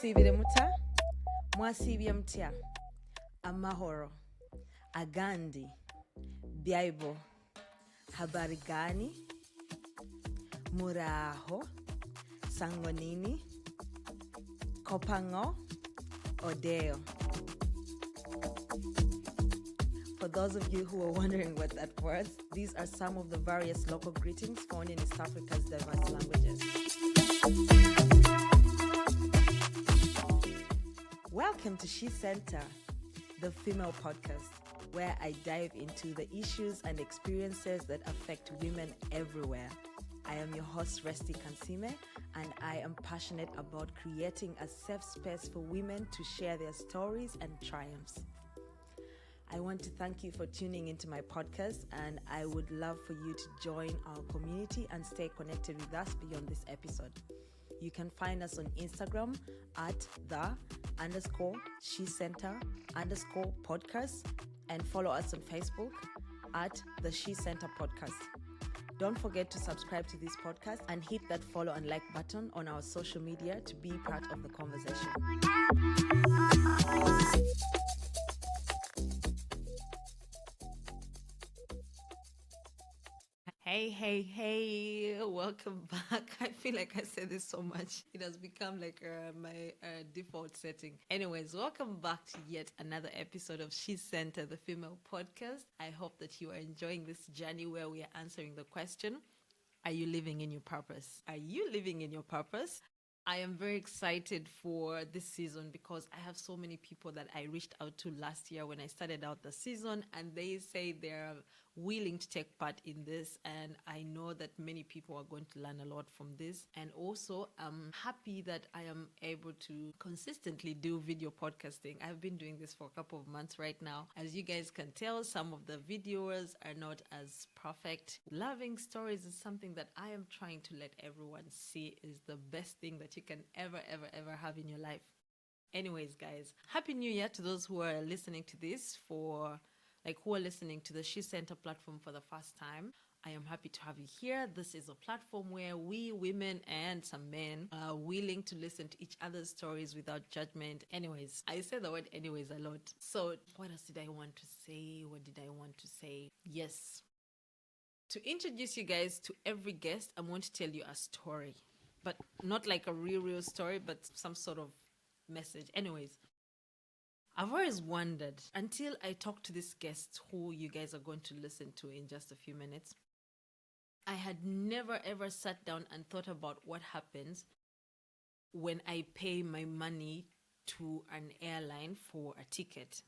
Musibire muta, mwasibye mutya, amahoro, agandi, byaibo, habari gani, muraho, sangonini, kopango, odeo. For those of you who are wondering what that was, these are some of the various local greetings found in East Africa's diverse languages. Welcome to She Center, the female podcast, where I dive into the issues and experiences that affect women everywhere. I am your host, Resti Kansime, and I am passionate about creating a safe space for women to share their stories and triumphs. I want to thank you for tuning into my podcast, and I would love for you to join our community and stay connected with us beyond this episode. You can find us on Instagram at _SheCenter_podcast and follow us on Facebook at the She Center Podcast. Don't forget to subscribe to this podcast and hit that follow and like button on our social media to be part of the conversation. Hey, welcome back. I feel like I said this so much. It has become like my default setting. Anyways, welcome back to yet another episode of She Center, the female podcast. I hope that you are enjoying this journey where we are answering the question, are you living in your purpose? Are you living in your purpose? I am very excited for this season because I have so many people that I reached out to last year when I started out the season, and they say they're willing to take part in this, and I know that many people are going to learn a lot from this. And also I'm happy that I am able to consistently do video podcasting. I've been doing this for a couple of months right now. As you guys can tell, some of the videos are not as perfect. Loving stories is something that I am trying to let everyone see is the best thing that you can ever have in your life. Anyways, guys, Happy New Year to those who are listening to this who are listening to the She Center platform for the first time. I am happy to have you here. This is a platform where we women and some men are willing to listen to each other's stories without judgment. Anyways, I say the word anyways a lot. So what else did I want to say? Yes. To introduce you guys to every guest, I'm going to tell you a story. But not like a real story, but some sort of message. Anyways, I've always wondered, until I talked to this guest who you guys are going to listen to in just a few minutes, I had never ever sat down and thought about what happens when I pay my money to an airline for a ticket.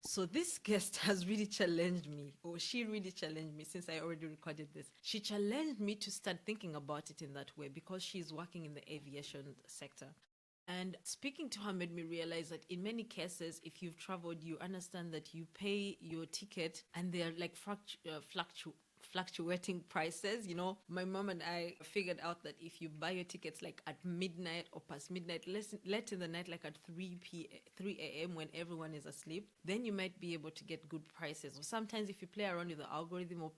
So this guest has really challenged me, or she really challenged me since I already recorded this. She challenged me to start thinking about it in that way because she's working in the aviation sector. And speaking to her made me realize that in many cases, if you've traveled, you understand that you pay your ticket and they're like fluctuating prices. You know, my mom and I figured out that if you buy your tickets like at midnight or past midnight, late in the night, like at 3 a.m. when everyone is asleep, then you might be able to get good prices. Or sometimes if you play around with the algorithm or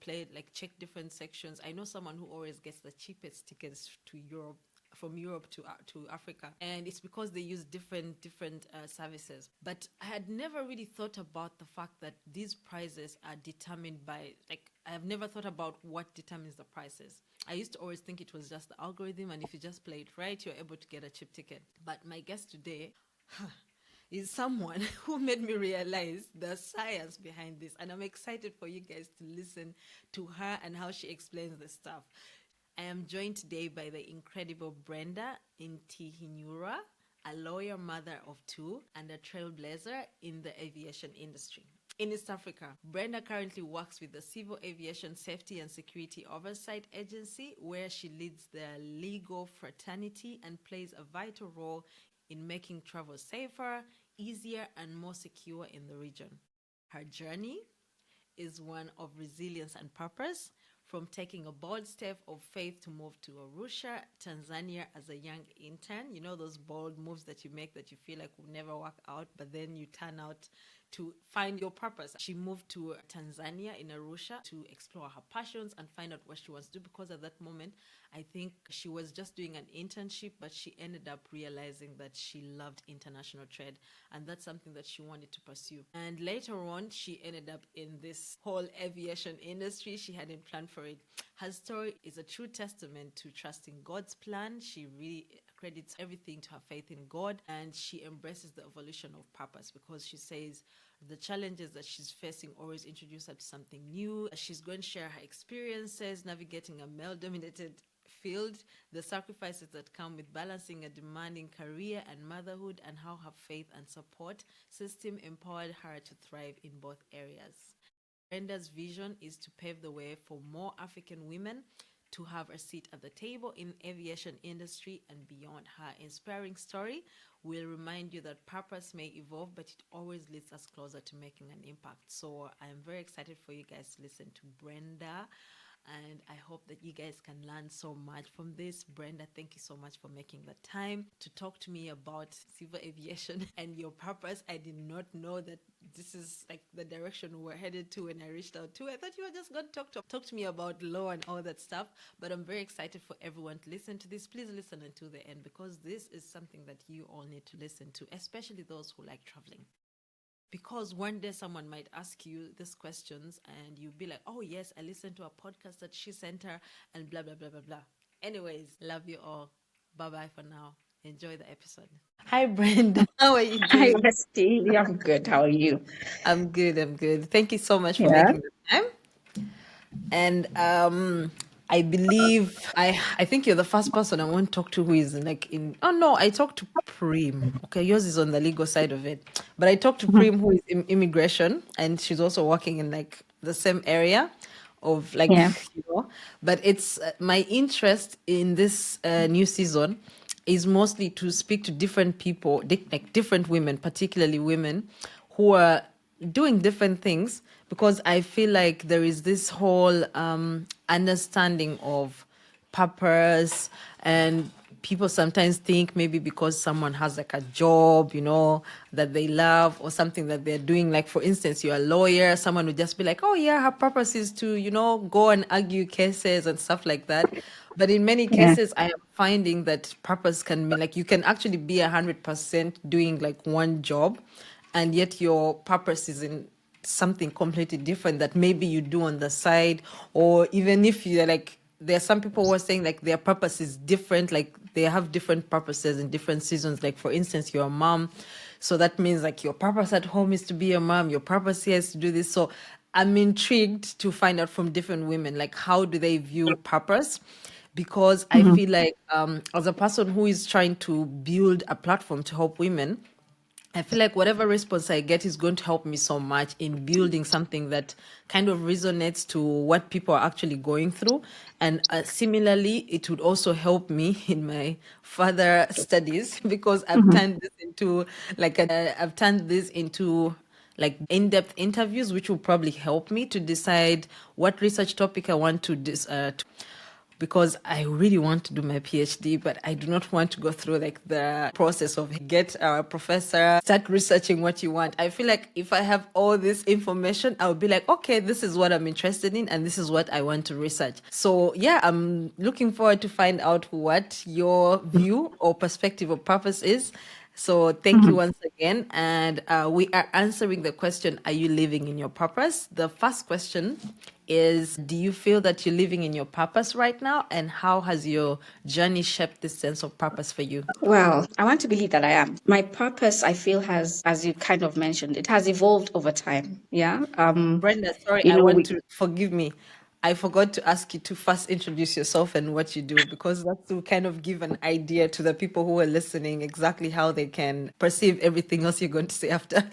check different sections. I know someone who always gets the cheapest tickets to Europe, from Europe to Africa, and it's because they use different services. But I had never really thought about the fact that these prices are determined by, I have never thought about what determines the prices. I used to always think it was just the algorithm, and if you just play it right, you're able to get a cheap ticket. But my guest today is someone who made me realize the science behind this, and I'm excited for you guys to listen to her and how she explains this stuff. I am joined today by the incredible Brenda Ntihinyurwa, a lawyer, mother of two, and a trailblazer in the aviation industry. In East Africa, Brenda currently works with the Civil Aviation Safety and Security Oversight Agency, where she leads the legal fraternity and plays a vital role in making travel safer, easier, and more secure in the region. Her journey is one of resilience and purpose, from taking a bold step of faith to move to Arusha, Tanzania as a young intern. You know those bold moves that you make that you feel like will never work out, but then you turn out to find your purpose. She moved to Tanzania in Arusha to explore her passions and find out what she wants to do, because at that moment, I think she was just doing an internship, but she ended up realizing that she loved international trade, and that's something that she wanted to pursue. And later on, she ended up in this whole aviation industry. She hadn't planned for it. Her story is a true testament to trusting God's plan. She really credits everything to her faith in God, and she embraces the evolution of purpose, because she says the challenges that she's facing always introduce her to something new. She's going to share her experiences navigating a male-dominated field, the sacrifices that come with balancing a demanding career and motherhood, and how her faith and support system empowered her to thrive in both areas. Brenda's vision is to pave the way for more African women to have a seat at the table in aviation industry and beyond. Her inspiring story will remind you that purpose may evolve, but it always leads us closer to making an impact. So I'm very excited for you guys to listen to Brenda, and I hope that you guys can learn so much from this. Brenda, thank you so much for making the time to talk to me about civil aviation and your purpose. I did not know that this is like the direction we're headed to when I reached out to. I thought you were just going to talk to me about law and all that stuff, but I'm very excited for everyone to listen to this. Please listen until the end, because this is something that you all need to listen to, especially those who like traveling. Because one day someone might ask you these questions and you'll be like, oh yes, I listened to a podcast that she sent her and blah, blah, blah, blah, blah. Anyways, love you all. Bye-bye for now. Enjoy the episode. Hi, Brenda. How are you Hi, doing? Rusty. I'm good. How are you? I'm good. I'm good. Thank you so much for Yeah. making the time. And I believe I think you're the first person I want to talk to who is like in. Oh no, I talked to Prim. Okay, yours is on the legal side of it, but I talked to Mhm. Prim who is in immigration, and she's also working in like the same area of like Yeah. But it's my interest in this new season is mostly to speak to different people, like different women, particularly women who are doing different things, because I feel like there is this whole understanding of purpose, and people sometimes think maybe because someone has like a job, that they love or something that they're doing, like for instance, you're a lawyer, someone would just be like, oh yeah, her purpose is to, go and argue cases and stuff like that. But in many Yeah. cases, I am finding that purpose can mean like you can actually be 100% doing like one job, and yet your purpose is in something completely different that maybe you do on the side. Or even if you're like, there are some people who are saying like their purpose is different, like they have different purposes in different seasons. Like for instance, you're a mom, so that means like your purpose at home is to be a mom, your purpose here is to do this. So I'm intrigued to find out from different women, like how do they view purpose, because I Mhm. feel like as a person who is trying to build a platform to help women, I feel like whatever response I get is going to help me so much in building something that kind of resonates to what people are actually going through. And similarly, it would also help me in my further studies, because Mhm. I've turned this into like in-depth interviews, which will probably help me to decide what research topic I want because I really want to do my PhD, but I do not want to go through like the process of get a professor, start researching what you want. I feel like if I have all this information, I'll be like, okay, this is what I'm interested in and this is what I want to research. So yeah, I'm looking forward to find out what your view or perspective or purpose is. So thank you Mhm. once again. And we are answering the question, are you living in your purpose? The first question is, do you feel that you're living in your purpose right now? And how has your journey shaped this sense of purpose for you? Well, I want to believe that I am. My purpose, I feel, has, as you kind of mentioned, it has evolved over time. Yeah. Brenda, sorry, You I know, want we to forgive me. I forgot to ask you to first introduce yourself and what you do, because that's to kind of give an idea to the people who are listening exactly how they can perceive everything else you're going to say after.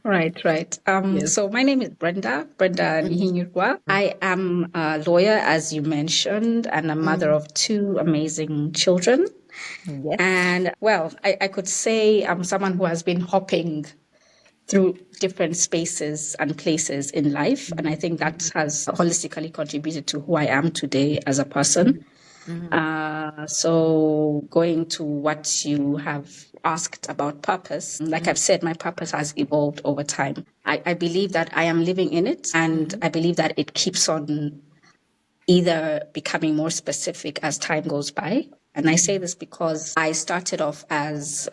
Right, right. Yes. So my name is Brenda Mhm. Ntihinyurwa. I am a lawyer, as you mentioned, and a mother Mhm. of two amazing children. Yes. And well, I could say I'm someone who has been hopping through different spaces and places in life. And I think that has holistically contributed to who I am today as a person. So going to what you have asked about purpose, like I've said, my purpose has evolved over time. I believe that I am living in it, and I believe that it keeps on either becoming more specific as time goes by. And I say this because I started off as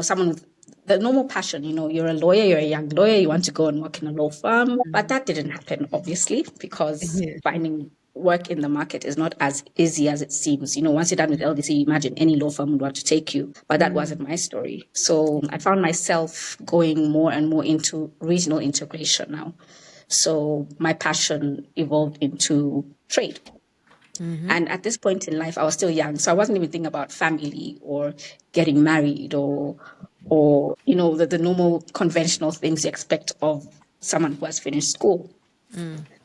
someone with the normal passion. You're a lawyer, you're a young lawyer, you want to go and work in a law firm. But that didn't happen, obviously, because Yeah. finding work in the market is not as easy as it seems. Once you're done with LDC, imagine any law firm would want to take you. But that wasn't my story. So I found myself going more and more into regional integration now. So my passion evolved into trade. And at this point in life, I was still young. So I wasn't even thinking about family or getting married or the normal conventional things you expect of someone who has finished school.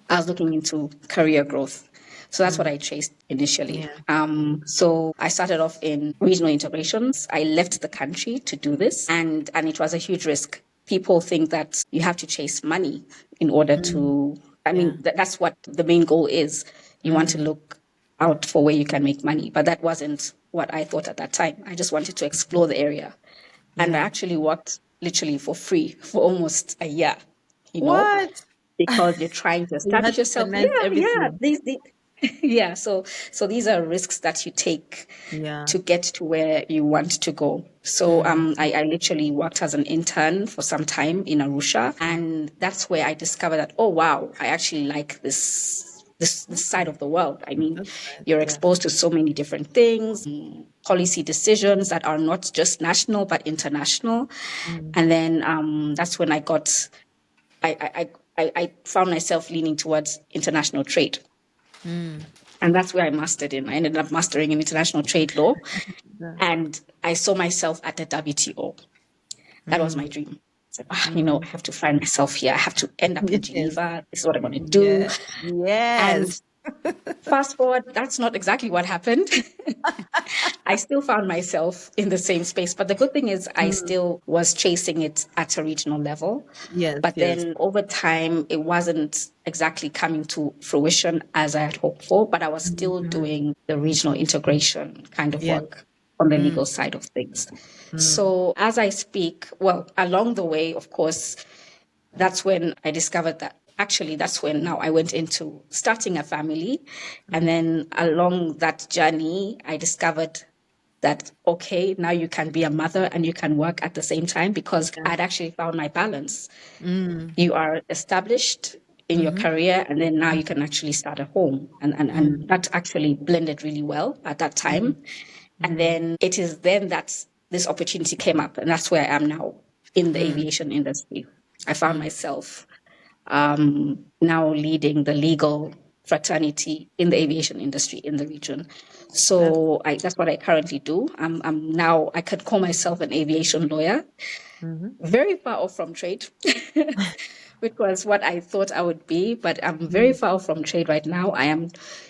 I was looking into career growth. So that's what I chased initially. Yeah. So I started off in regional integrations. I left the country to do this, and it was a huge risk. People think that you have to chase money in order to, I mean, that's what the main goal is. You want to look out for where you can make money. But that wasn't what I thought at that time. I just wanted to explore the area. And I Yeah. actually worked literally for free for almost a year, you know, What? because you're trying to You had establish to yourself. Yeah, finance yeah. everything. Yeah. So these are risks that you take Yeah. to get to where you want to go. So I literally worked as an intern for some time in Arusha, and that's where I discovered that, oh wow, I actually like this side of the world. I mean, That's nice. you're Yeah. exposed to so many different things, policy decisions that are not just national but international. And then that's when I found myself leaning towards international trade. And that's where I mastered in. I ended up mastering in international trade law. Yeah. And I saw myself at the WTO. That was my dream. I said, I have to find myself here. I have to end up in Yes. Geneva. This is what I'm going to do. Yeah. Yes. And fast forward, that's not exactly what happened. I still found myself in the same space. But the good thing is, I still was chasing it at a regional level. Yes. But Yes. then over time, it wasn't exactly coming to fruition as I had hoped for. But I was still doing the regional integration kind of Yeah. work on the legal side of things. So as I speak, well, along the way, of course, that's when I discovered that actually that's when now I went into starting a family. And then along that journey, I discovered that, okay, now you can be a mother and you can work at the same time, because I'd actually found my balance. You are established in your career, and then now you can actually start a home. And that actually blended really well at that time. And then it is then that this opportunity came up, and that's where I am now in the aviation industry. I found myself now leading the legal fraternity in the aviation industry in the region. So that's what I currently do. I'm now, I could call myself an aviation lawyer, very far off from trade, which was what I thought I would be, but I'm very far off from trade right now. I am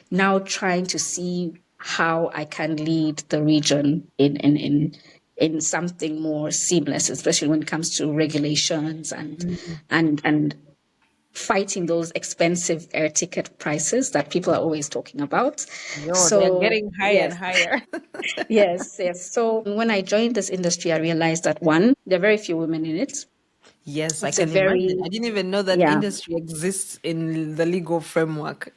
now trying to see how I can lead the region in something more seamless, especially when it comes to regulations and fighting those expensive air ticket prices that people are always talking about. Yo, they're So getting higher and yes, higher. yes. So when I joined this industry, I realized that one, there are very few women in it. Yes, I It's a can imagine. very, I didn't even know that yeah, industry exists in the legal framework.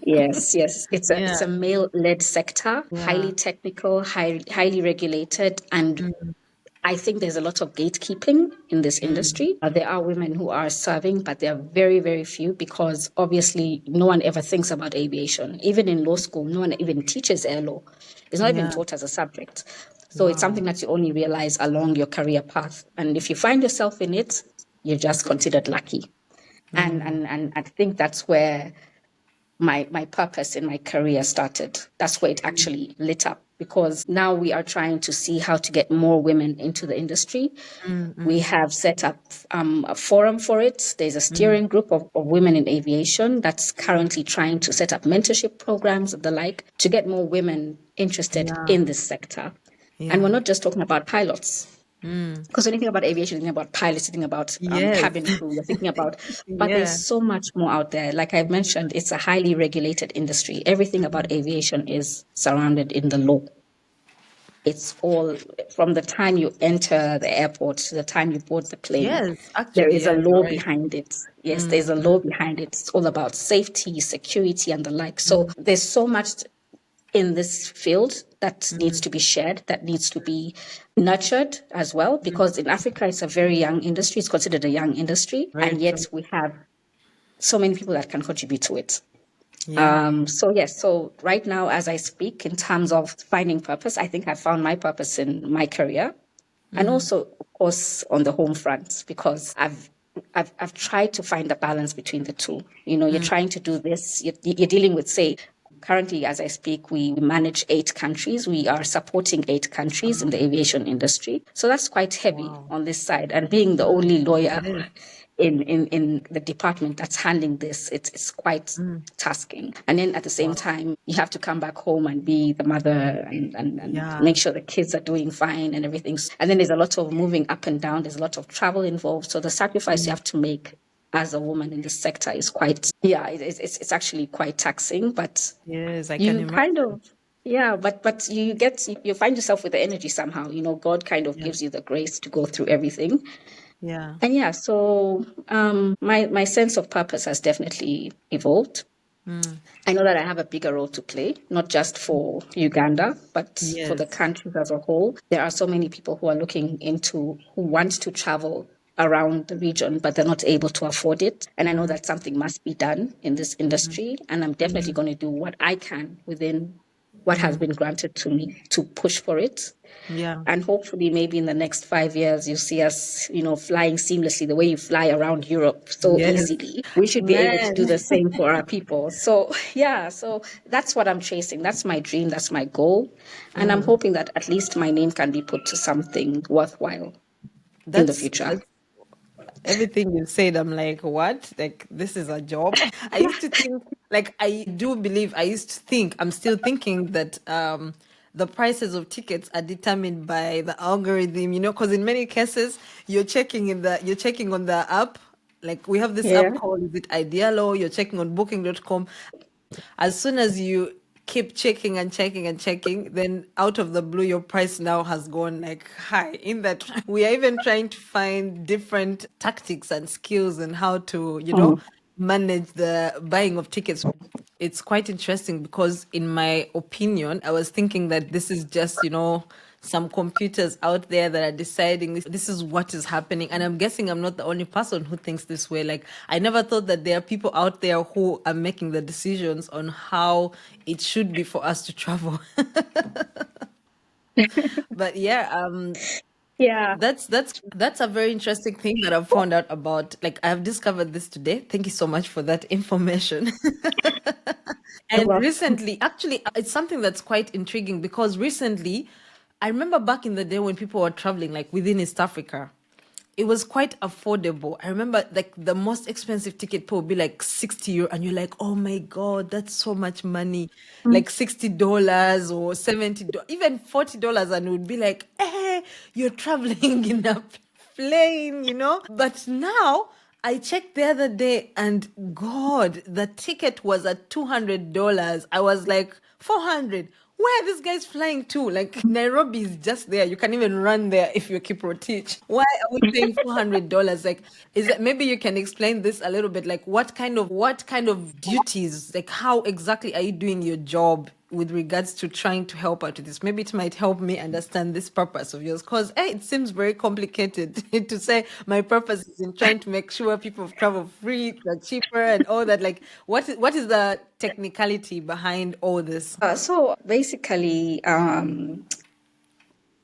yes. It's Yeah. a male-led sector, Yeah. highly technical, highly regulated, and I think there's a lot of gatekeeping in this industry. There are women who are serving, but they are very, very few, because obviously no one ever thinks about aviation. Even in law school, no one even teaches air law. It's not even Yeah. taught as a subject. So it's Wow. something that you only realize along your career path. And if you find yourself in it, you're just considered lucky. And I think that's where my purpose in my career started. That's where it actually lit up, because now we are trying to see how to get more women into the industry. We have set up a forum for it. There's a steering group of women in aviation that's currently trying to set up mentorship programs and the like to get more women interested Yeah. in this sector. And we're Yeah. not just talking about pilots. Because when you think about aviation, you think about pilots, you think about Yes. cabin crew, you're thinking about, but there's Yeah. so much more out there. Like I mentioned, it's a highly regulated industry. Everything about aviation is surrounded in the law. It's all from the time you enter the airport to the time you board the plane. Yes, There actually, is a yeah, you're law right. behind it. Yes, there's a law behind it. It's all about safety, security, and the like. So there's so much in this field that needs to be shared, that needs to be nurtured as well, because in Africa, it's a very young industry. It's considered a young industry, Very and true. yet we have so many people that can contribute to it. Yeah. So yes, so right now, as I speak, in terms of finding purpose, I think I found my purpose in my career, and also, of course, on the home front, because I've tried to find a balance between the two. You know, you're trying to do this, you're dealing with, say, currently, as I speak, we manage 8 countries. We are supporting 8 countries in the aviation industry. So that's quite heavy Wow. on this side. And being the only lawyer It is. in the department that's handling this, it's quite tasking. And then at the same Wow. time, you have to come back home and be the mother and Yeah. make sure the kids are doing fine and everything. And then there's a lot of moving up and down. There's a lot of travel involved. So the sacrifice you have to make as a woman in this sector is quite, yeah, it's actually quite taxing, but Yes, I can you imagine. kind of, yeah, but you find yourself with the energy somehow. You know, God kind of Yeah. gives you the grace to go through everything. Yeah. And yeah, so my sense of purpose has definitely evolved. I know that I have a bigger role to play, not just for Uganda, but for the Yes. countries as a whole. There are so many people who are looking into, who want to travel around the region, but they're not able to afford it. And I know that something must be done in this industry. And I'm definitely going to do what I can within what has been granted to me to push for it. Yeah. And hopefully, maybe in the next 5 years, you see us, you know, flying seamlessly the way you fly around Europe so Yes. easily. We should be able to Man. do the same for our people. So, yeah, so that's what I'm chasing. That's my dream. That's my goal. And I'm hoping that at least my name can be put to something worthwhile in the future. That's everything you said. I'm like, what? Like, this is a job. I used to think, like, I do believe, I used to think, I'm still thinking that the prices of tickets are determined by the algorithm, because in many cases, you're checking on the app. Like, we have this app Yeah. called, is it Idealo? You're checking on booking.com. As soon as you keep checking and checking and checking, then out of the blue, your price now has gone like high. In that, we are even trying to find different tactics and skills and how to, Mm. manage the buying of tickets. It's quite interesting because, in my opinion, I was thinking that this is just, some computers out there that are deciding this is what is happening. And I'm guessing I'm not the only person who thinks this way. Like, I never thought that there are people out there who are making the decisions on how it should be for us to travel. But yeah, Yeah. that's a very interesting thing that I've found out about. Like, I've discovered this today. Thank you so much for that information. You're And welcome. recently, actually, it's something that's quite intriguing because recently, I remember back in the day when people were traveling, like within East Africa, it was quite affordable. I remember like the most expensive ticket would be like 60 euro, and you're like, oh my God, that's so much money. Mm. Like $60 or $70, even $40, and it would be like, you're traveling in a plane. But now I checked the other day and God, the ticket was at $200. I was like, 400. Where are these guys flying to? Like, Nairobi is just there. You can even run there if you keep rotate. Why are we paying $400? Like, is it, maybe you can explain this a little bit? Like, what kind of duties? Like, how exactly are you doing your job with regards to trying to help out with this? Maybe it might help me understand this purpose of yours, because it seems very complicated to say my purpose is in trying to make sure people travel free, cheaper, and all that. Like, what is the technicality behind all this? So basically,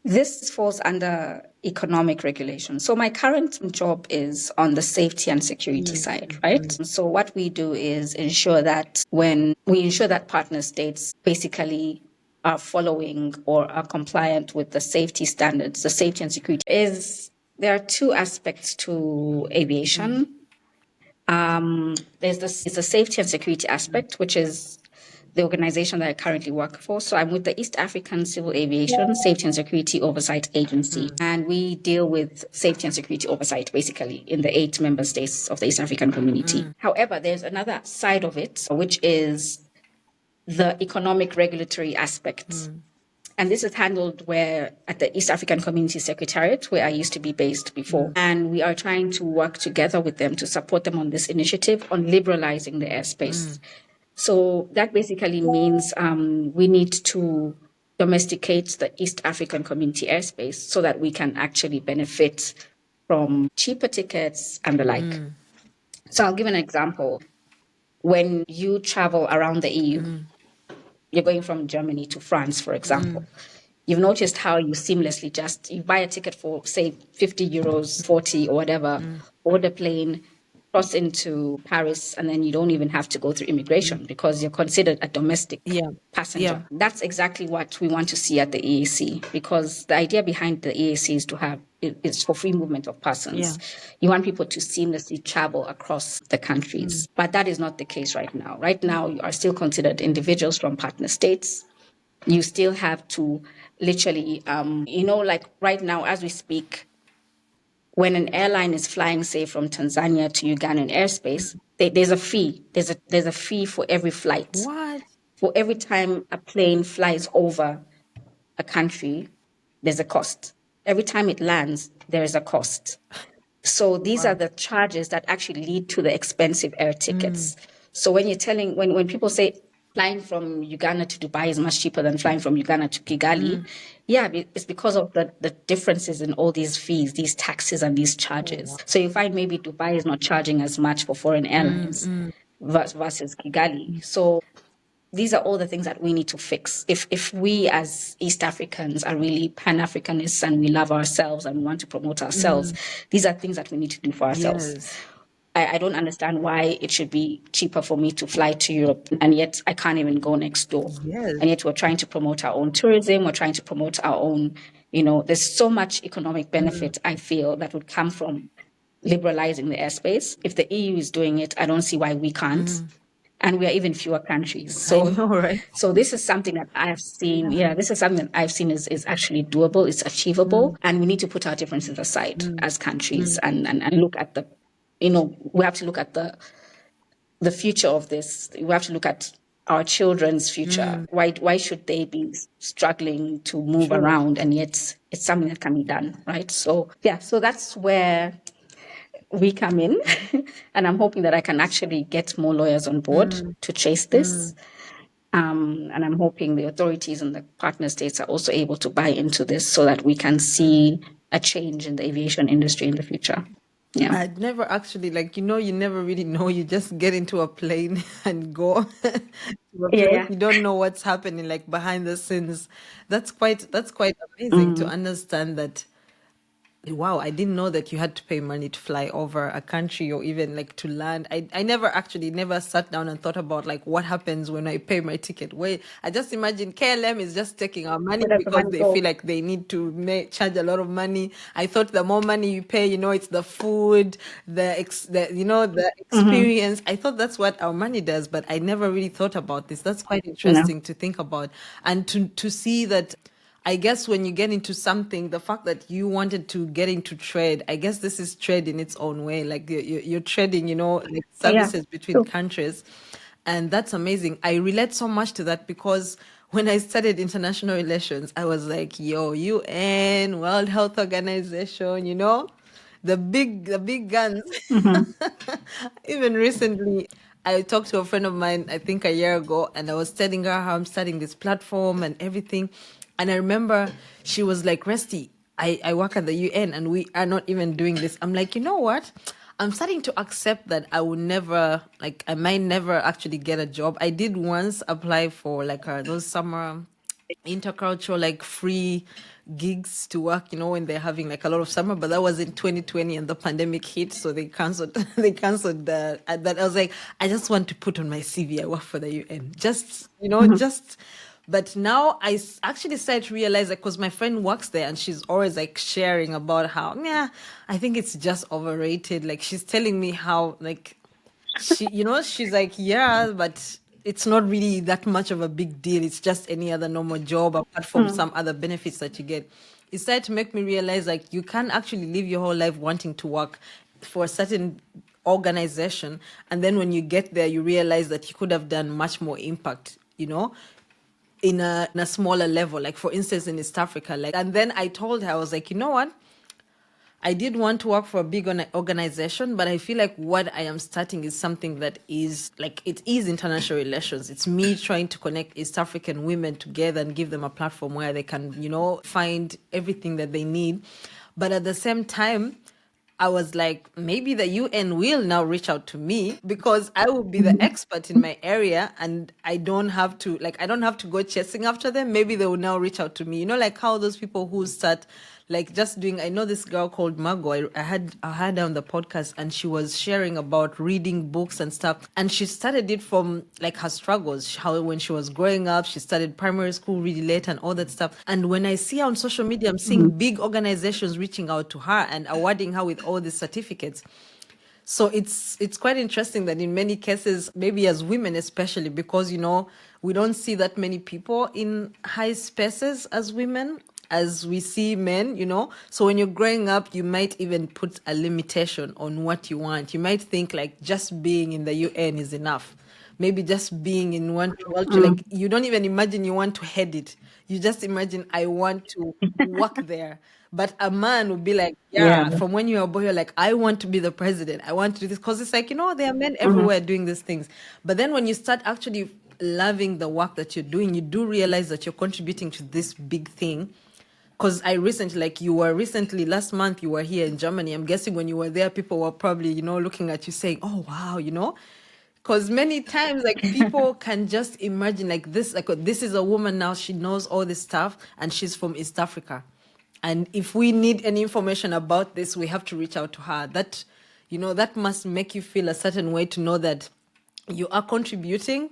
this falls under economic regulation. So my current job is on the safety and security Mm, side, right? So what we do is ensure that when we ensure that partner states basically are following or are compliant with the safety standards, the safety and security is there are two aspects to aviation. There's the safety and security aspect, which is the organization that I currently work for. So I'm with the East African Civil Aviation Safety and Security Oversight Agency. And we deal with safety and security oversight, basically, in the 8 member states of the East African community. However, there's another side of it, which is the economic regulatory aspects. And this is handled where at the East African Community Secretariat, where I used to be based before. And we are trying to work together with them to support them on this initiative on liberalizing the airspace. So that basically means we need to domesticate the East African community airspace so that we can actually benefit from cheaper tickets and the like. So I'll give an example. When you travel around the EU, you're going from Germany to France, for example. You've noticed how you seamlessly you buy a ticket for, say, 50 euros, 40 or whatever, board a plane, cross into Paris, and then you don't even have to go through immigration because you're considered a domestic passenger. That's exactly what we want to see at the EAC, because the idea behind the EAC is for free movement of persons. You want people to seamlessly travel across the countries. But that is not the case right now. Right now, you are still considered individuals from partner states. You still have to literally, like right now, as we speak, when an airline is flying, say, from Tanzania to Ugandan airspace, there's a fee. There's a fee for every flight. What? For every time a plane flies over a country, there's a cost. Every time it lands, there is a cost. So these are the charges that actually lead to the expensive air tickets. So when when people say flying from Uganda to Dubai is much cheaper than flying from Uganda to Kigali, it's because of the differences in all these fees, these taxes and these charges. So you find maybe Dubai is not charging as much for foreign airlines versus Kigali. So these are all the things that we need to fix. If we as East Africans are really Pan-Africanists and we love ourselves and we want to promote ourselves, these are things that we need to do for ourselves. I don't understand why it should be cheaper for me to fly to Europe, and yet I can't even go next door. And yet we're trying to promote our own tourism. We're trying to promote our own, there's so much economic benefit, I feel, that would come from liberalizing the airspace. If the EU is doing it, I don't see why we can't. And we are even fewer countries. So, I know, right? So this is something that I have seen. This is something that I've seen is actually doable. It's achievable. And we need to put our differences aside as countries and look at we have to look at the future of this. We have to look at our children's future. Why should they be struggling to move around? And yet it's something that can be done, right? So, so that's where we come in. And I'm hoping that I can actually get more lawyers on board to chase this. And I'm hoping the authorities and the partner states are also able to buy into this so that we can see a change in the aviation industry in the future. Yeah. I'd never actually, you never really know. You just get into a plane and go to a place. You don't know what's happening, behind the scenes. That's quite amazing to understand that. Wow, I didn't know that you had to pay money to fly over a country or even to land. I never sat down and thought about what happens when I pay my ticket. Wait, I just imagine KLM is just taking our money because they feel like they need to charge a lot of money. I thought the more money you pay, it's the food, the experience. I thought that's what our money does, but I never really thought about this. That's quite interesting to think about and to see that. I guess when you get into something, the fact that you wanted to get into trade, I guess this is trade in its own way. You're trading, services between countries. And that's amazing. I relate so much to that because when I studied international relations, I was like, yo, UN, World Health Organization, the big guns. Even recently, I talked to a friend of mine, I think a year ago, and I was telling her how I'm starting this platform and everything. And I remember she was like, Rusty, I work at the UN and we are not even doing this. I'm like, you know what? I'm starting to accept that I will never, I might never actually get a job. I did once apply for those summer intercultural free gigs to work, when they're having a lot of summer, but that was in 2020 and the pandemic hit, so they canceled that. I was like, I just want to put on my CV I work for the UN, but now I actually started to realize because my friend works there and she's always sharing about how I think it's just overrated. She's telling me how she's like, but it's not really that much of a big deal. It's just any other normal job apart from some other benefits that you get. It started to make me realize like you can actually live your whole life wanting to work for a certain organization, and then when you get there you realize that you could have done much more impact, in a smaller level, like for instance in East Africa. Like, and then I told her, I was like, you know what, I did want to work for a big organization, but I feel like what I am starting is something that is like, it is international relations. It's me trying to connect East African women together and give them a platform where they can, find everything that they need. But at the same time, I was like, maybe the UN will now reach out to me because I will be the expert in my area, and I don't have to go chasing after them. Maybe they will now reach out to me. Like how those people who start like just doing, I know this girl called Margot. I had her on the podcast, and she was sharing about reading books and stuff. And she started it from like her struggles, how when she was growing up, she started primary school really late and all that stuff. And when I see her on social media, I'm seeing big organizations reaching out to her and awarding her with all these certificates. So it's quite interesting that in many cases, maybe as women especially, because we don't see that many people in high spaces as women as we see men. So when you're growing up, you might even put a limitation on what you want. You might think like just being in the UN is enough. Maybe just being in one culture, like you don't even imagine you want to head it. You just imagine, I want to work there. But a man would be like, Yeah. yeah, from when you're a boy, you're like, I want to be the president. I want to do this. Because it's like, there are men Mhm. everywhere doing these things. But then when you start actually loving the work that you're doing, you do realize that you're contributing to this big thing. Because I recently, like you were recently, last month, you were here in Germany. I'm guessing when you were there, people were probably, looking at you saying, oh, wow, because many times like people can just imagine like this is a woman now, she knows all this stuff and she's from East Africa, and if we need any information about this, we have to reach out to her. That must make you feel a certain way to know that you are contributing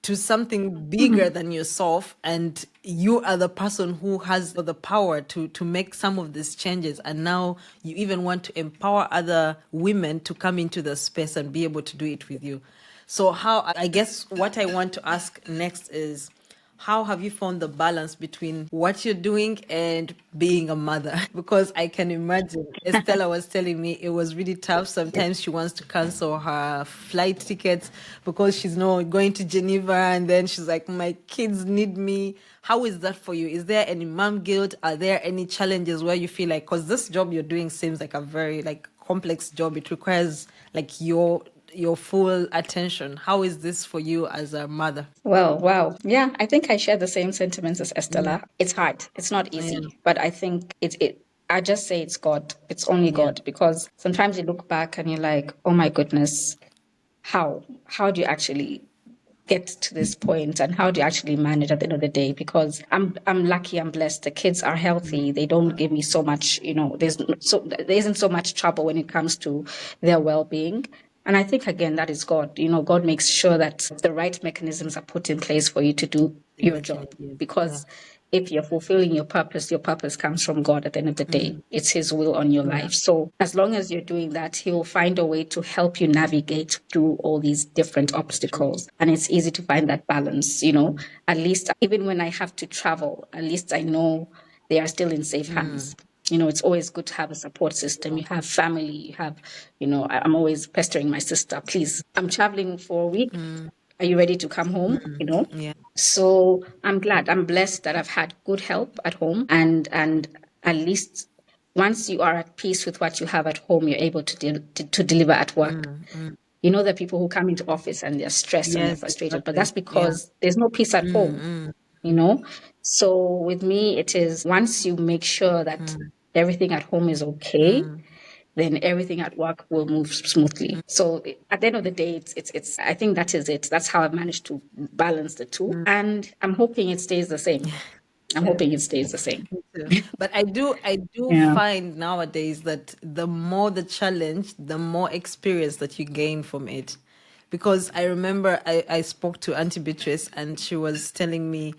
to something bigger than yourself, and you are the person who has the power to make some of these changes. And now you even want to empower other women to come into the space and be able to do it with you. So how, I guess what I want to ask next is, how have you found the balance between what you're doing and being a mother? Because I can imagine, Estella was telling me it was really tough. Sometimes she wants to cancel her flight tickets because she's not going to Geneva, and then she's like, my kids need me. How is that for you? Is there any mom guilt? Are there any challenges where you feel like, because this job you're doing seems like a very like complex job, it requires like your full attention. How is this for you as a mother? Well, wow. Yeah, I think I share the same sentiments as Mm, Estella. It's hard. It's not yeah, easy, but I think I just say it's God. It's only yeah. God, because sometimes you look back and you're like, oh my goodness, how do you actually get to this point, and how do you actually manage at the end of the day? Because I'm lucky, I'm blessed, the kids are healthy, they don't give me so much, there isn't so much trouble when it comes to their well-being. And I think again, that is God. God makes sure that the right mechanisms are put in place for you to do Do your what you job, need. Yeah, yeah. because if you're fulfilling your purpose comes from God at the end of the day. It's His will on your Yeah. life. So as long as you're doing that, He will find a way to help you navigate through all these different True. obstacles. And it's easy to find that balance, At least even when I have to travel, at least I know they are still in safe hands. It's always good to have a support system. You have family, you have, I'm always pestering my sister, please, I'm traveling for a week. Are you ready to come home? Yeah. So I'm glad, I'm blessed that I've had good help at home, and at least once you are at peace with what you have at home, you're able to deliver at work. There are people who come into office and they're stressed and they're Yes, frustrated, but exactly. that's Yeah. because there's no peace at home, you know? So with me, it is once you make sure that everything at home is okay, then everything at work will move smoothly. So at the end of the day, it's I think that is it. That's how I've managed to balance the two. And I'm hoping it stays the same. I'm Yeah. hoping it stays the same. Me too. But I do Yeah. find nowadays that the more the challenge, the more experience that you gain from it. Because I remember I spoke to Auntie Beatrice, and she was telling me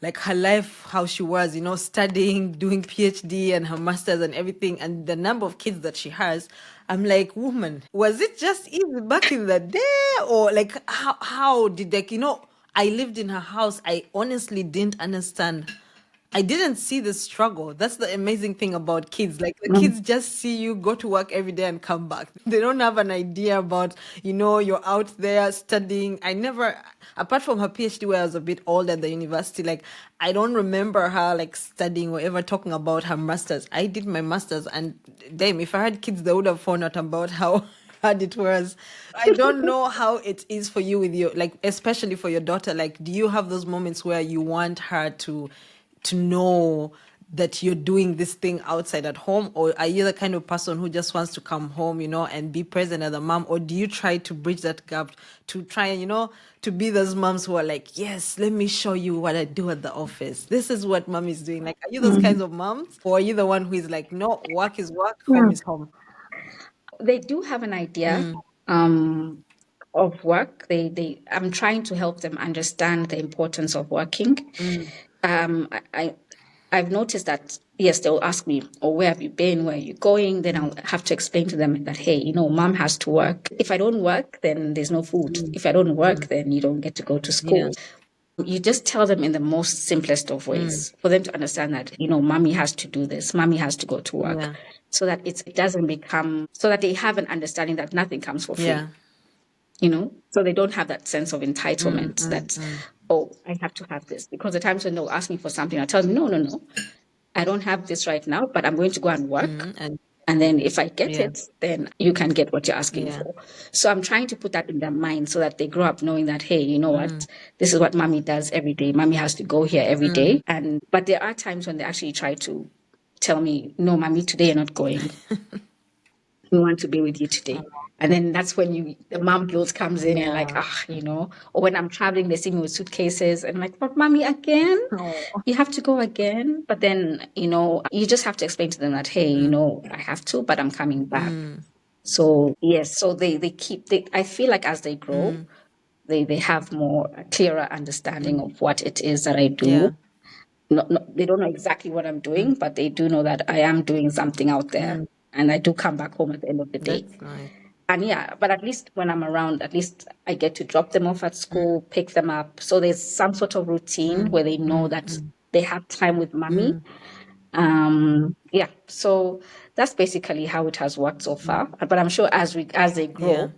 like her life, how she was, studying, doing PhD and her masters and everything, and the number of kids that she has. I'm like, woman, was it just easy back in the day, or like how did, like, I lived in her house. I honestly didn't understand. I didn't see the struggle. That's the amazing thing about kids. Like the Mm, kids just see you go to work every day and come back. They don't have an idea about, you're out there studying. I never, apart from her PhD where I was a bit old at the university, like I don't remember her like studying or ever talking about her masters. I did my masters, and damn, if I had kids, they would have found out about how hard it was. I don't know how it is for you with your, like, especially for your daughter. Like, do you have those moments where you want her to know that you're doing this thing outside at home, or are you the kind of person who just wants to come home, and be present as a mom, or do you try to bridge that gap to try and to be those moms who are like, yes, let me show you what I do at the office, this is what mom is doing? Like, are you those kinds mm, of moms, or are you the one who is like, no, work is work, home yeah. is home? They do have an idea Mm, um, of work. I'm trying to help them understand the importance of working. mm, Um, I, I, I've noticed that, yes, they'll ask me, oh, where have you been? Where are you going? Then I'll have to explain to them that, hey, mom has to work. If I don't work, then there's no food. mm, If I don't mm. work, then you don't get to go to Yeah. school. You just tell them in the most simplest of Mm, ways for them to understand that, mommy has to do this, mommy has to go to work, yeah. so that it doesn't become, so that they have an understanding that nothing comes for Yeah. free, so they don't have that sense of Mm, entitlement mm, that, mm, oh, I have to have this. Because the times when they'll ask me for something, I tell them, no, no, no, I don't have this right now, but I'm going to go and work. mm, and And then if I get yeah. it, then you can get what you're asking Yeah. for. So I'm trying to put that in their mind so that they grow up knowing that, hey, you know Mm, what? This is what mommy does every day. Mommy has to go here every mm. day. But there are times when they actually try to tell me, no, mommy, today you're not going. We want to be with you today. And then that's when the mom guilt comes in and like, Yeah. or when I'm traveling, they see me with suitcases and I'm like, but mommy, again? Oh. You have to go again. But then, you just have to explain to them that, hey, I have to, but I'm coming back. Mm, So yes, so I feel like as they grow, mm, they have more a clearer understanding mm. of what it is that I Yeah. do. They don't know exactly what I'm Mm, doing, but they do know that I am doing something out there, mm. and I do come back home at the end of the day. That's nice. And yeah, but at least when I'm around, at least I get to drop them off at Mm, school, pick them up. So there's some sort of routine mm, where they know mm, that mm, they have time with mommy. mm, Yeah, so that's basically how it has worked so mm. far. But I'm sure as they Yeah. grow,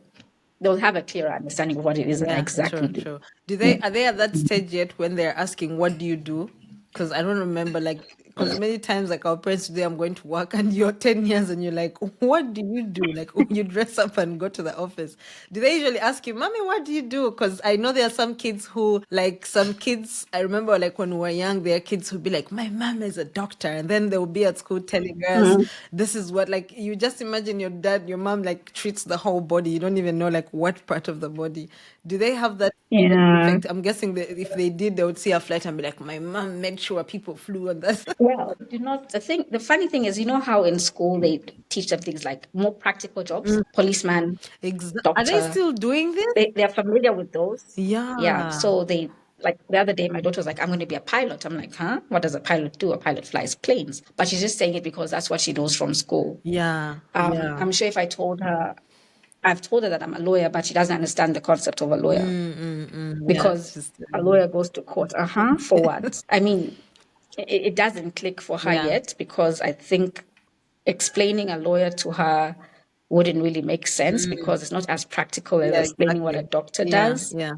they'll have a clearer understanding of what it is that I Yeah, exactly true, do. true. Yeah. Are they at that stage yet when they're asking, what do you do? Because I don't remember, like, because many times, like, our parents today, I'm going to work, and you're 10 years and you're like, what do you do? Like, you dress up and go to the office. Do they usually ask you, mommy, what do you do? Because I know there are some kids who, like, some kids, I remember, like, when we were young, there are kids who be like, my mom is a doctor. And then they'll be at school telling us, Mhm. this is what, like, you just imagine your mom, like, treats the whole body. You don't even know, like, what part of the body. Do they have that like Yeah. effect? I'm guessing that if they did, they would see a flight and be like, my mom made sure people flew on that. Well, do not. The funny thing is, how in school they teach them things like more practical jobs, Mm, policeman, Are they doctor. still doing this? They're familiar with those. Yeah. Yeah. So like the other day, my daughter was like, I'm going to be a pilot. I'm like, huh? What does a pilot do? A pilot flies planes. But she's just saying it because that's what she knows from school. Yeah. Yeah. I'm sure if I've told her that I'm a lawyer, but she doesn't understand the concept of a lawyer Mm, mm, mm. Yeah. It's because just, a lawyer goes to court. For what? I mean, it doesn't click for her yeah. yet because I think explaining a lawyer to her wouldn't really make sense Mm, because it's not as practical as yeah, explaining what a exactly. doctor Yeah. does. Yeah.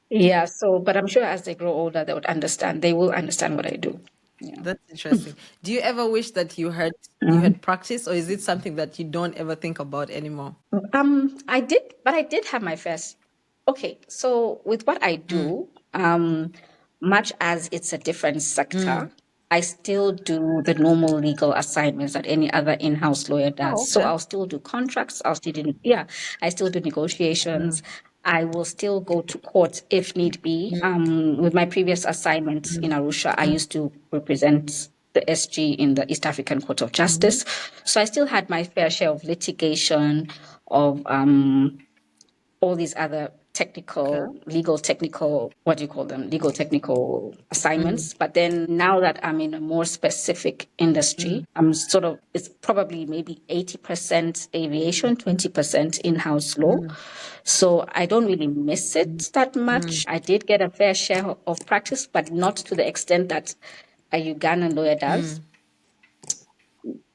Yeah, so, but I'm sure as they grow older, they would understand. They will understand what I do. Yeah. That's interesting. Do you ever wish that you Mhm. had practiced, or is it something that you don't ever think about anymore? I did, but I did have my first. Okay, so with what I Mm, do, much as it's a different mm. sector, I still do the normal legal assignments that any other in-house lawyer does. Oh, So okay. I'll still do contracts. I'll still do, yeah, I still do Mm, negotiations. I will still go to court if need be. mm, With my previous assignment in mm, Arusha, I mm, used to represent the SG in the East African Court of mhm. Justice. So I still had my fair share of litigation, of all these other legal technical, what do you call them? Legal technical assignments. But then now that I'm in a more specific industry, I'm sort of, it's probably maybe 80% aviation, 20% in-house law. So I don't really miss it that much. I did get a fair share of practice, but not to the extent that a Ugandan lawyer does.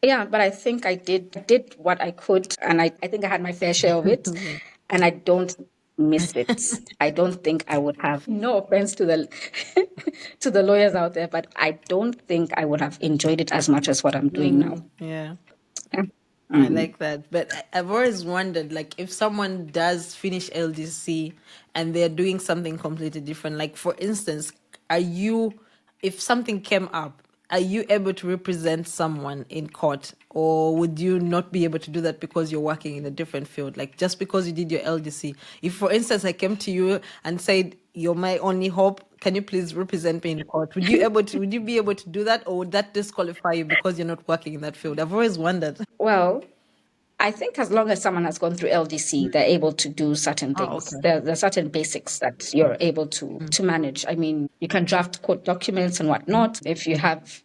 Yeah, but I think I did what I could, and I think I had my fair share of it, and I don't miss it. I don't think I would have. No offense to the to the lawyers out there, but I don't think I would have enjoyed it as much as what I'm doing now. Yeah. Yeah. I like that. But I've always wondered, like, if someone does finish LDC and they're doing something completely different, like, for instance, if something came up, are you able to represent someone in court, or would you not be able to do that because you're working in a different field? Like, just because you did your LDC, if, for instance, I came to you and said, "You're my only hope, can you please represent me in court?" Would you be able to do that, or would that disqualify you because you're not working in that field? I've always wondered. Well, I think as long as someone has gone through LDC, they're able to do certain Oh, things. okay. There are certain basics that you're able to manage. I mean, you can draft court documents and whatnot. If you have,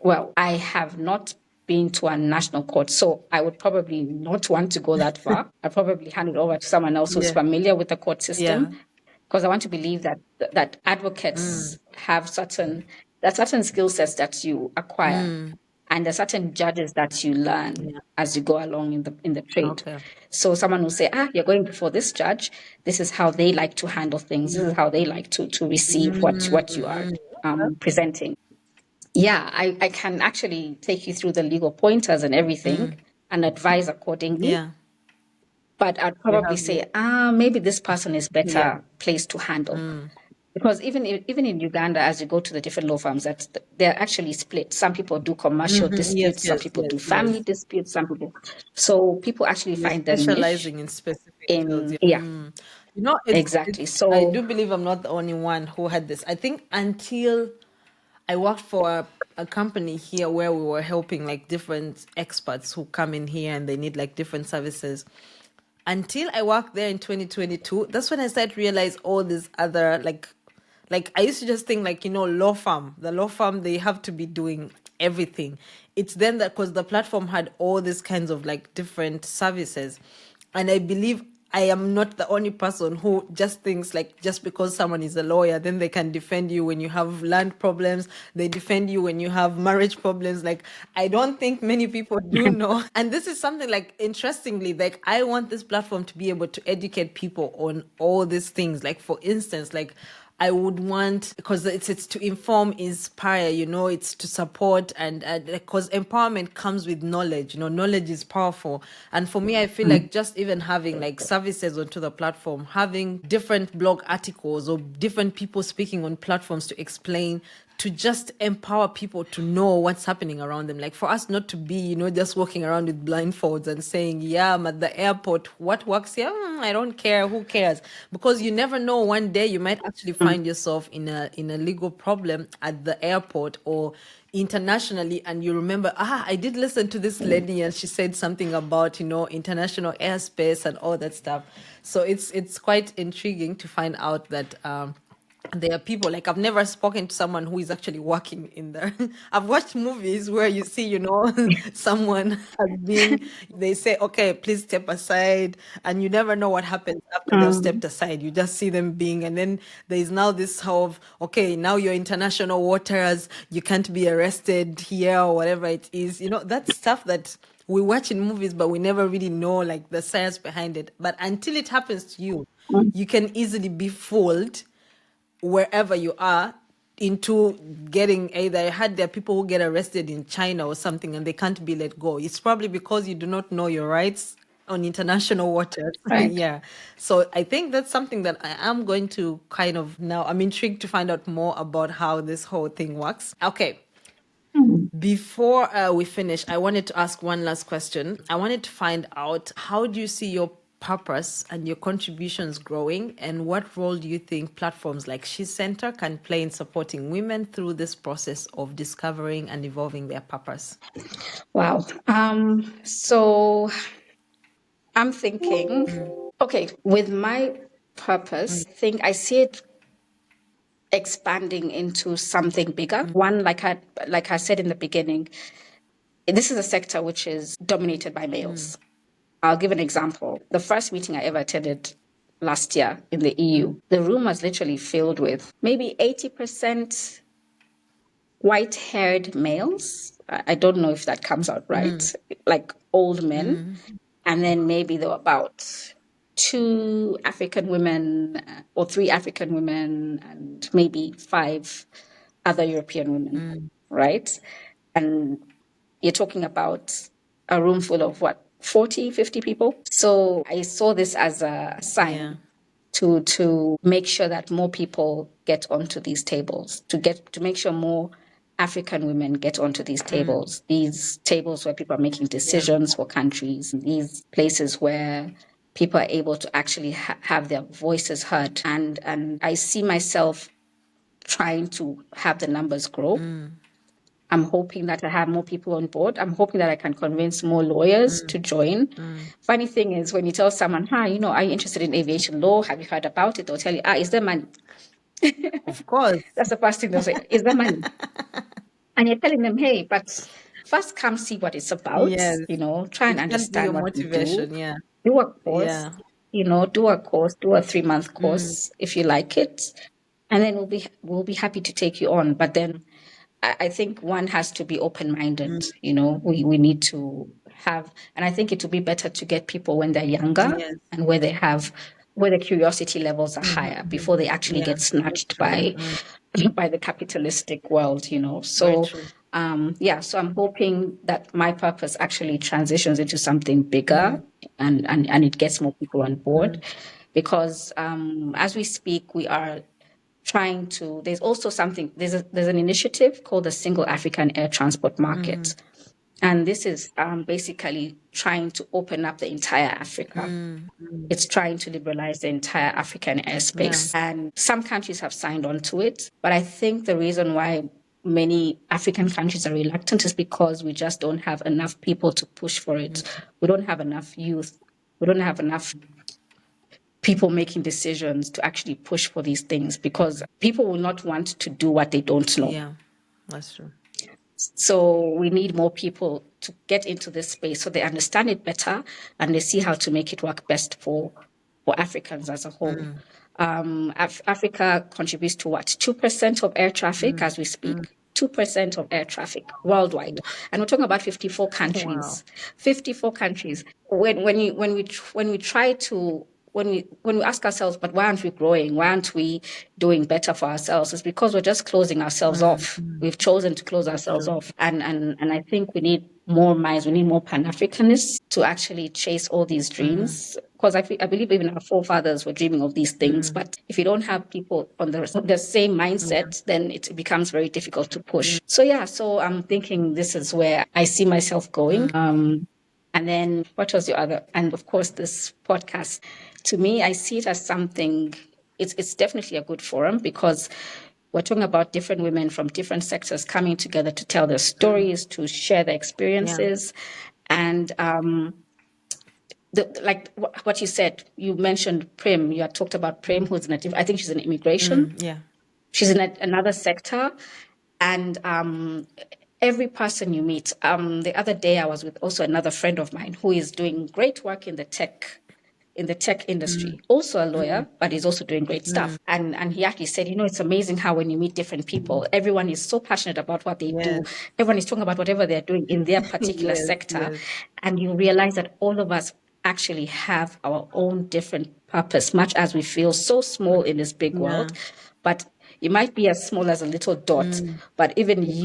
well, I have not been to a national court, so I would probably not want to go that far. I'd probably hand it over to someone else who's Yeah. familiar with the court Yeah. system, because I want to believe that advocates have certain skill sets that you acquire, and there are certain judges that you learn Yeah. as you go along in the trade. Okay. So someone will say, you're going before this judge. This is how they like to handle things. This is how they like to receive what you are presenting. Yeah, I can actually take you through the legal pointers and everything and advise accordingly. Yeah. But I'd You probably have say, maybe this person is yeah. better placed to handle. Because even in Uganda, as you go to the different law firms, they're actually split. Some people do commercial Yes, disputes, some yes, people yes, do yes. family disputes, some people. So people actually You're find their niche specializing in specific fields. in, Yeah. yeah, You know, exactly. it's I So do believe I'm not the only one who had this. I think until I worked for a company here where we were helping like different experts who come in here and they need like different services. Until I worked there in 2022, that's when I started to realize all these other like I used to just think like, the law firm, they have to be doing everything. It's then that because the platform had all these kinds of like different services, and I believe I am not the only person who just thinks like just because someone is a lawyer, then they can defend you when you have land problems. They defend you when you have marriage problems. Like, I don't think many people do know. And this is something like, interestingly, like I want this platform to be able to educate people on all these things. Like, for instance, like I would want, because it's to inform, inspire, it's to support, and because empowerment comes with knowledge. Knowledge is powerful. And for me, I feel like just even having like services onto the platform, having different blog articles or different people speaking on platforms to explain, to just empower people to know what's happening around them. Like, for us not to be, just walking around with blindfolds and saying, yeah, I'm at the airport. What works here? I don't care. Who cares? Because you never know. One day you might actually find yourself in a legal problem at the airport or internationally, and you remember, I did listen to this lady and she said something about, international airspace and all that stuff. So it's quite intriguing to find out that there are people, like, I've never spoken to someone who is actually working in there. I've watched movies where you see, someone has been, they say, okay, please step aside, and you never know what happens after they've stepped aside. You just see them being, and then there's now this of, okay, now you're international waters, you can't be arrested here or whatever it is. That's stuff that we watch in movies, but we never really know like the science behind it. But until it happens to you, you can easily be fooled wherever you are into getting, either I heard there are people who get arrested in China or something and they can't be let go. It's probably because you do not know your rights on international waters. right. Yeah. So I think that's something that I am going to kind of, now I'm intrigued to find out more about how this whole thing works. Okay. Before we finish, I wanted to ask one last question. I wanted to find out, how do you see your purpose and your contributions growing, and what role do you think platforms like She Center can play in supporting women through this process of discovering and evolving their purpose? Wow. So I'm thinking, okay, with my purpose, I think I see it expanding into something bigger. One, like I said in the beginning, this is a sector which is dominated by males. I'll give an example. The first meeting I ever attended last year in the EU, the room was literally filled with maybe 80% white-haired males. I don't know if that comes out right, like old men. And then maybe there were about 2 African women or 3 African women and maybe 5 other European women, right? And you're talking about a room full of what, 40, 50 people? So I saw this as a sign to make sure that more people get onto these tables, to make sure more African women get onto these tables where people are making decisions for countries, these places where people are able to actually have their voices heard. And I see myself trying to have the numbers grow. I'm hoping that I have more people on board. I'm hoping that I can convince more lawyers to join. Funny thing is, when you tell someone, are you interested in aviation law? Have you heard about it? They'll tell you, is there money? Of course. That's the first thing they'll say, is there money? And you're telling them, hey, but first come see what it's about. Yes. Try and It can be your understand what we do. motivation, yeah. Do a course, Yeah. do a course, do a 3-month course if you like it. And then we'll be happy to take you on. But then I think one has to be open-minded. We need to have, and I think it would be better to get people when they're younger and where the curiosity levels are higher before they actually get snatched by the capitalistic world. So Very true. so I'm hoping that my purpose actually transitions into something bigger and it gets more people on board, because as we speak, we are trying to, there's also something, there's an initiative called the Single African Air Transport Market. And this is basically trying to open up the entire Africa. It's trying to liberalize the entire African airspace. And some countries have signed on to it. But I think the reason why many African countries are reluctant is because we just don't have enough people to push for it. We don't have enough youth. We don't have enough people making decisions to actually push for these things, because people will not want to do what they don't know. Yeah, that's true. So we need more people to get into this space so they understand it better and they see how to make it work best for Africans as a whole. Africa contributes to 2% of air traffic as we speak. 2% of air traffic worldwide, and we're talking about 54 countries. Wow. 54 countries. When we ask ourselves, but why aren't we growing? Why aren't we doing better for ourselves? It's because we're just closing ourselves off. We've chosen to close ourselves off, and I think we need more minds. We need more Pan-Africanists to actually chase all these dreams. Because I believe even our forefathers were dreaming of these things. But if you don't have people on the same mindset, then it becomes very difficult to push. So I'm thinking this is where I see myself going. And then what was your other? And of course, this podcast, to me, I see it as something, it's definitely a good forum, because we're talking about different women from different sectors coming together to tell their stories, to share their experiences. And like what you said, you mentioned Prim. You had talked about Prim, who's I think she's in immigration. She's in another sector. And every person you meet, the other day I was with also another friend of mine who is doing great work in the tech industry, also a lawyer, but he's also doing great stuff. And he actually said, it's amazing how when you meet different people, everyone is so passionate about what they do. Everyone is talking about whatever they're doing in their particular sector. And you realize that all of us actually have our own different purpose, much as we feel so small in this big world. But you might be as small as a little dot, but even you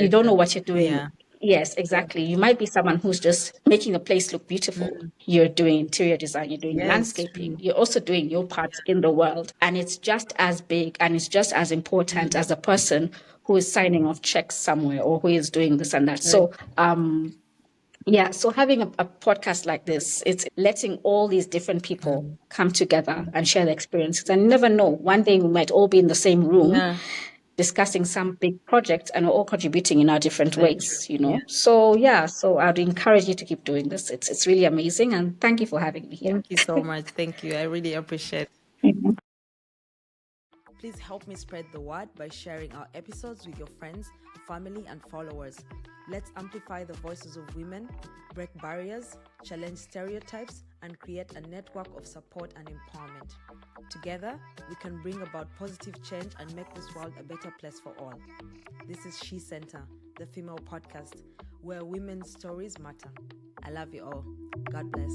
don't know what you're doing. Yes, exactly. You might be someone who's just making a place look beautiful. You're doing interior design, you're doing landscaping, you're also doing your part in the world. And it's just as big and it's just as important as a person who is signing off checks somewhere or who is doing this and that. So, so having a podcast like this, it's letting all these different people come together and share their experiences. And you never know, one day we might all be in the same room discussing some big projects, and we're all contributing in our different Very ways, true. Yeah. So yeah, so I'd encourage you to keep doing this. It's really amazing, and thank you for having me here. Thank you so much. Thank you. I really appreciate it. Mhm. Please help me spread the word by sharing our episodes with your friends, family, and followers. Let's amplify the voices of women, break barriers, challenge stereotypes, and create a network of support and empowerment. Together, we can bring about positive change and make this world a better place for all. This is She Center, the female podcast, where women's stories matter. I love you all. God bless.